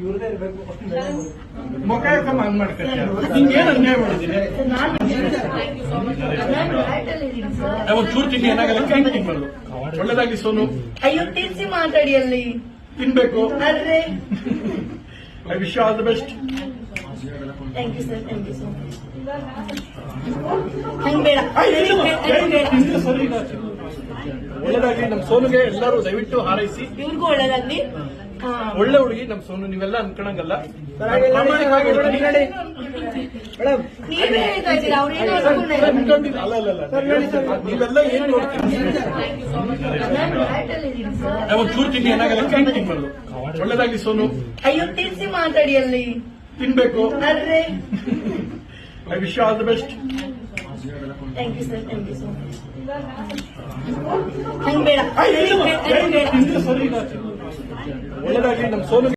ಇವ್ರದೇ ಇರಬೇಕು. ಮುಖ ಹಂಗ್ ಮಾಡ್ತಾರೆ. ನಿಂಗೇನು ಅನ್ಯಾಯ ಮಾಡಿದ್ದೀನಿ? ಒಂಚೂರು ತಿಂಡಿ ಏನಾಗಲ್ಲ, ತಿಂಗ್ ಮಾಡು. ಒಳ್ಳೇದಾಗಿ ಸೋನು. ಅಯ್ಯೋ ತಿನ್ಸಿ ಮಾತಾಡಿ ಅಲ್ಲಿ ತಿನ್ಬೇಕು. ಅರ್ರೆ I wish all the best. Thank you sir, thank you so much. ಹಂಗ್ ಬೇಡ, ಸರಿ ಇಲ್ಲ. ಒಳ್ಳೇದಾಗಿ ನಮ್ ಸೋನುಗೆ ಎಲ್ಲರೂ ದಯವಿಟ್ಟು ಹಾರೈಸಿ. ಇವ್ರಿಗೂ ಒಳ್ಳೇದಾಗ್ಲಿ. ಒಳ್ಳೆ ಹುಡುಗಿ ನಮ್ ಸೋನು, ನೀವೆಲ್ಲ ಅನ್ಕೊಳಂಗಲ್ಲ. ನೀವೇ ಹೇಳ್ತಾ ಇದ್ದೀರಾ, ಅವ್ರೇನೋ ಅನ್ಕೊಂಡಿಲ್ಲ. ಅಲ್ಲ ನೀವೆಲ್ಲ ಏನ್ ನೋಡ್ತೀವಿ. ಒಂಚೂರು ತಿಂಡಿ ಏನಾಗಲ್ಲ, ತಿಂಗ್ ಮಾಡು. ಒಳ್ಳೇದಾಗಿ ಸೋನು. ಅಯ್ಯೋ ತಿನ್ಸಿ ಮಾತಾಡಿ ಅಲ್ಲಿ ತಿನ್ಬೇಕು. ಅರ್ರೆ I wish all the best. Thank you sir, thank you so much. ಹಂಗ್ ಬೇಡ, ಸರಿ ಇಲ್ಲ. ಒಳ್ಳೇದಾಗಿ ನಮ್ ಸೋನು.